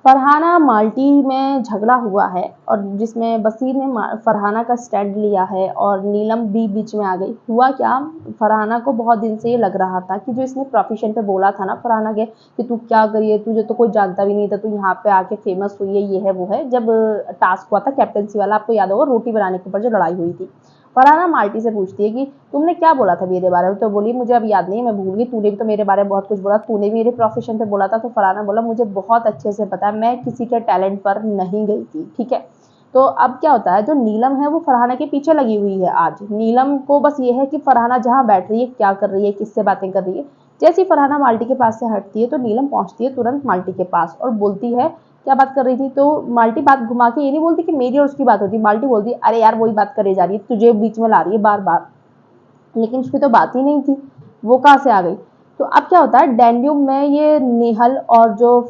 Farhana multi में झगड़ा हुआ है और जिसमें बसीर ने फरहाना का स्टैंड लिया है और नीलम भी बीच में आ गई। हुआ क्या, फरहाना को बहुत दिन से ये लग रहा था कि जो इसने प्रोफेशन पे बोला था ना फरहाना के कि तू क्या करिए, तुझे तो कोई जानता भी नहीं था, तू यहाँ पे आके फेमस हुई है, ये है वो है। जब टास्क हुआ था कैप्टनसी वाला, आपको याद होगा, रोटी बनाने के ऊपर जो लड़ाई हुई थी, फरहाना माल्टी से पूछती है कि तुमने क्या बोला था मेरे बारे में। तो बोली मुझे अब याद नहीं, मैं भूल गई, तूने भी तो मेरे बारे में बहुत कुछ बोला, तूने भी मेरे प्रोफेशन पे बोला था। तो फरहाना बोला मुझे बहुत अच्छे से पता है, मैं किसी के टैलेंट पर नहीं गई थी, ठीक है। तो अब क्या होता है, जो नीलम है वो फरहाना के पीछे लगी हुई है। आज नीलम को बस ये है कि फरहाना जहाँ बैठ रही है, क्या कर रही है, किससे बातें कर रही है। जैसे ही फरहाना माल्टी के पास से हटती है तो नीलम पहुंचती है तुरंत माल्टी के पास और बोलती है क्या बात कर रही थी। तो माल्टी बात घुमा के ये नहीं बोलती कि मेरी और उसकी बात होती, माल्टी बोलती है अरे यार वही बात करे जा रही है, तुझे बीच में ला रही है बार बार, लेकिन उसकी तो बात ही नहीं थी, वो कहाँ से आ गई। तो अब क्या होता है, डैन्यूब में ये नेहल और जो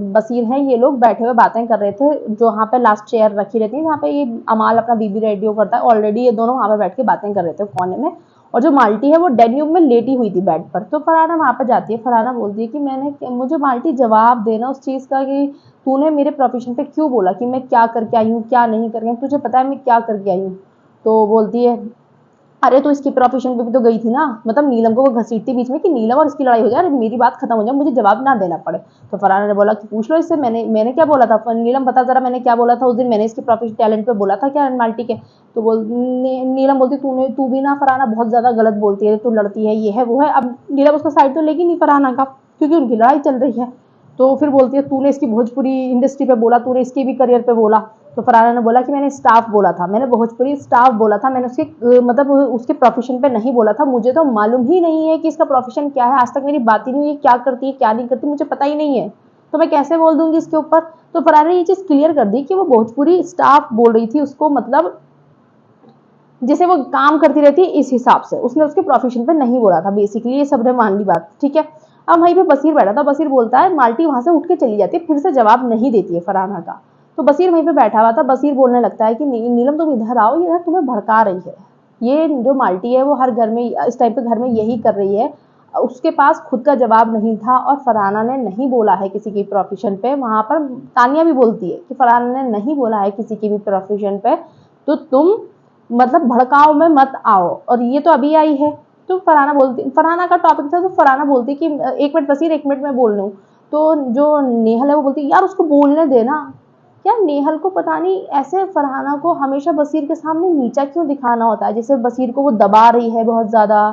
बसीर हैं ये लोग बैठे हुए बातें कर रहे थे, जो वहाँ पे लास्ट चेयर रखी रहती है जहाँ पे ये अमाल अपना बीबी रेडियो करता है, ऑलरेडी ये दोनों वहाँ पे बैठ के बातें कर रहे थे कोने में। और जो माल्टी है वो डैन्यूब में लेटी हुई थी बेड पर। तो फरहाना वहाँ पर जाती है, फरहाना बोलती है कि मुझे माल्टी जवाब देना उस चीज़ का कि तूने मेरे प्रोफेशन पे क्यों बोला कि मैं क्या करके आई हूँ क्या नहीं करके, तुझे पता है मैं क्या करके आई हूँ। तो बोलती है अरे तो इसकी प्रोफेशन पे भी तो गई थी ना, मतलब नीलम को वो घसीटती बीच में कि नीलम और इसकी लड़ाई हो जाए, अरे मेरी बात खत्म हो जाए, मुझे जवाब ना देना पड़े। तो फरहाना ने बोला कि पूछ लो इससे, मैंने क्या बोला था नीलम, बता जरा मैंने क्या बोला था उस दिन, मैंने इसके प्रोफेशन टैलेंट पे बोला था क्या माल्टी के। तो नीलम बोलती तू भी ना फरहाना बहुत ज्यादा गलत बोलती है, तू लड़ती है, ये है वो है। अब नीलम उसका साइड तो लेगी नहीं फरहाना का, क्योंकि उनकी लड़ाई चल रही है। तो फिर बोलती है तूने इसकी भोजपुरी इंडस्ट्री पे बोला, तूने इसके भी करियर पे बोला। तो फरहाना ने बोला कि मैंने स्टाफ बोला था, मैंने भोजपुरी स्टाफ बोला था, मैंने उसके मतलब उसके प्रोफेशन पे नहीं बोला था, मुझे तो मालूम ही नहीं है कि इसका प्रोफेशन क्या है, आज तक मेरी बात ही नहीं हुई, क्या करती है क्या नहीं करती मुझे पता ही नहीं है, तो मैं कैसे बोल दूंगी इसके ऊपर। तो फरहाना ने ये चीज़ क्लियर कर दी कि वो भोजपुरी स्टाफ बोल रही थी उसको, मतलब जैसे वो काम करती रहती है इस हिसाब से, उसने उसके प्रोफेशन पे नहीं बोला था बेसिकली, ये सबने मान ली बात, ठीक है। अब वहीं पे बसीर बैठा था, बसीर बोलता है, माल्टी वहां से उठ के चली जाती है, फिर से जवाब नहीं देती है फरहाना का। तो बसीर वहीं पे बैठा हुआ था, बसीर बोलने लगता है कि नीलम तुम इधर आओ, ये तुम्हें भड़का रही है, ये जो माल्टी है वो हर घर में इस टाइप के घर में यही कर रही है, उसके पास खुद का जवाब नहीं था और फरहाना ने नहीं बोला है किसी की प्रोफेशन पे। वहां पर तानिया भी बोलती है कि फरहाना ने नहीं बोला है किसी की भी प्रोफेशन पे, तो तुम मतलब भड़काओ में मत आओ, और ये तो अभी आई है। तो फरहाना बोलती, फरहाना का टॉपिक था, तो फरहाना बोलती कि एक मिनट बसीर, एक मिनट मैं बोल लूँ। तो जो नेहल है वो बोलती यार उसको बोलने देना। क्या नेहल को पता नहीं ऐसे फरहाना को हमेशा बसीर के सामने नीचा क्यों दिखाना होता है, जैसे बसीर को वो दबा रही है बहुत ज्यादा,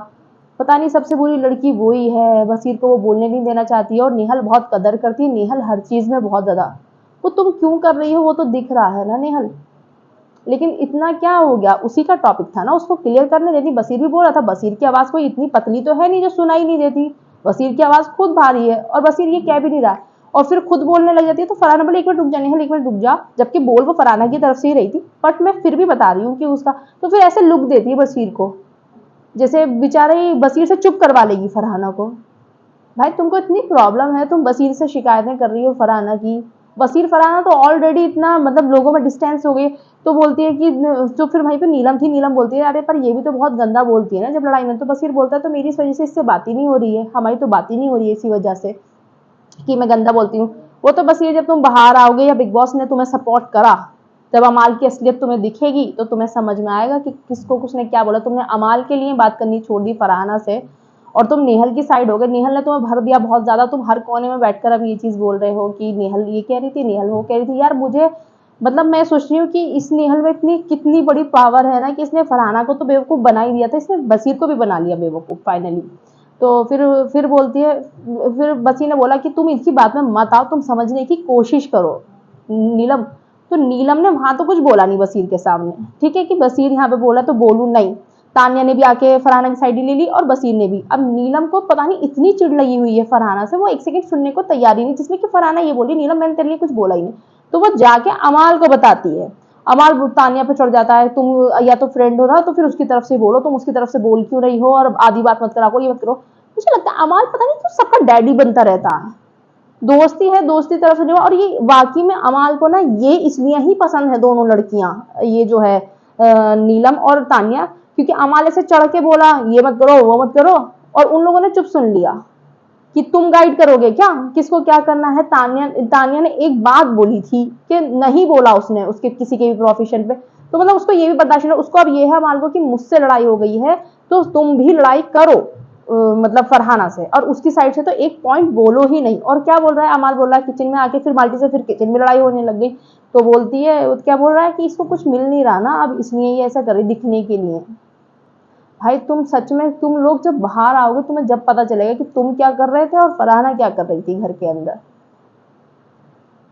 पता नहीं सबसे बुरी लड़की वो ही है, बसीर को वो बोलने नहीं देना चाहती है, और नेहल बहुत कदर करती है, नेहल हर चीज में बहुत ज्यादा। वो तुम क्यों कर रही हो वो तो दिख रहा है ना नेहल, लेकिन इतना क्या हो गया, उसी का टॉपिक था ना, उसको क्लियर करने देती। बसीर भी बोल रहा था, बसीर की आवाज कोई इतनी पतली तो है नहीं जो सुनाई नहीं देती, बसीर की आवाज खुद भारी है और बसीर ये कह भी नहीं रहा है, और फिर खुद बोलने लग जाती है। तो फरहाना बोले एक मिनट रुक जा नेहल, एक मिनट रुक जा, जबकि बोल वो फरहाना की तरफ से ही रही थी, बट मैं फिर भी बता रही हूँ कि उसका। तो फिर ऐसे लुक देती है बसीर को, जैसे बेचारे बसीर से चुप करवा लेगी फरहाना को। भाई तुमको इतनी प्रॉब्लम है, तुम बसीर से शिकायतें कर रही हो फरहाना की, बसीर फरहाना तो ऑलरेडी इतना मतलब लोगों में डिस्टेंस हो गई। तो बोलती है कि तो फिर वहीं पे नीलम थी, नीलम बोलती है अरे पर ये भी तो बहुत गंदा बोलती है ना जब लड़ाई में। तो बसीर बोलता है तो मेरी इस वजह से इससे बात ही नहीं हो रही है, हमारी तो बात ही नहीं हो रही है इसी वजह से कि मैं गंदा बोलती हूँ। वो तो बसीर जब तुम बाहर आओगे या बिग बॉस ने तुम्हें सपोर्ट करा, जब अमाल की असलियत तुम्हें दिखेगी तो तुम्हें समझ में आएगा कि किसको किसने क्या बोला। तुमने अमाल के लिए बात करनी छोड़ दी फरहाना से, और तुम नेहल की साइड हो गए, नेहल ने तुम्हें भर दिया बहुत ज्यादा, तुम हर कोने में बैठकर अब ये चीज बोल रहे हो कि नेहल ये कह रही थी, नेहल वो कह रही थी। यार मुझे मतलब मैं सोच रही हूँ कि इस नेहल में इतनी कितनी बड़ी पावर है ना कि इसने फरहाना को तो बेवकूफ बना ही दिया था, इसने बसीर को भी बना लिया बेवकूफ फाइनली। तो फिर बोलती है, फिर बसी ने बोला कि तुम इसकी बात में मत आओ, तुम समझने की कोशिश करो नीलम। तो नीलम ने वहां तो कुछ बोला नहीं बसीर के सामने, ठीक है कि बसीर यहाँ पे बोला तो बोलू नहीं। तानिया ने भी आके फरहाना की साइड ले ली और बसीर ने भी। अब नीलम को पता नहीं इतनी चिढ़ लगी हुई है फरहाना से, वो एक सेकंड सुनने को तैयारी नहीं, जिसमें कि फरहाना ये बोली नीलम मैंने तेरे लिए कुछ बोला ही नहीं। तो वो जाके अमाल को बताती है, अमाल तानिया पे चढ़ जाता है, तुम या तो फ्रेंड हो ना तो फिर उसकी तरफ से बोलो, तुम उसकी तरफ से बोल क्यों रही हो, और आधी बात मत करा करो, ये मत करो। मुझे लगता है अमाल पता नहीं क्यों सबका डैडी बनता रहता है, दोस्ती है दोस्ती तरफ से जो, और ये वाकई में अमाल को ना ये इसलिए ही पसंद है दोनों लड़कियां, ये जो है नीलम और तानिया, क्योंकि अमाल ऐसे चढ़ के बोला ये मत करो वो मत करो, और उन लोगों ने चुप सुन लिया। कि तुम गाइड करोगे क्या किसको क्या करना है। तानिया ने एक बात बोली थी कि नहीं बोला उसने उसके किसी के भी प्रोफेशन पे, तो मतलब उसको ये भी पता चला, उसको अब ये है मान लो कि मुझसे लड़ाई हो गई है तो तुम भी लड़ाई करो मतलब फरहाना से, और उसकी साइड से तो एक पॉइंट बोलो ही नहीं। और क्या बोल रहा है, अमाल बोल रहा है किचन में आके, फिर बाल्टी से फिर किचन में लड़ाई होने लग गई। तो बोलती है, क्या बोल रहा है कि इसको कुछ मिल नहीं रहा ना, अब इसलिए ये ऐसा कर रही दिखने के लिए। भाई तुम सच में, तुम लोग जब बाहर आओगे तुम्हें जब पता चलेगा कि तुम क्या कर रहे थे और फरहाना क्या कर रही थी घर के अंदर।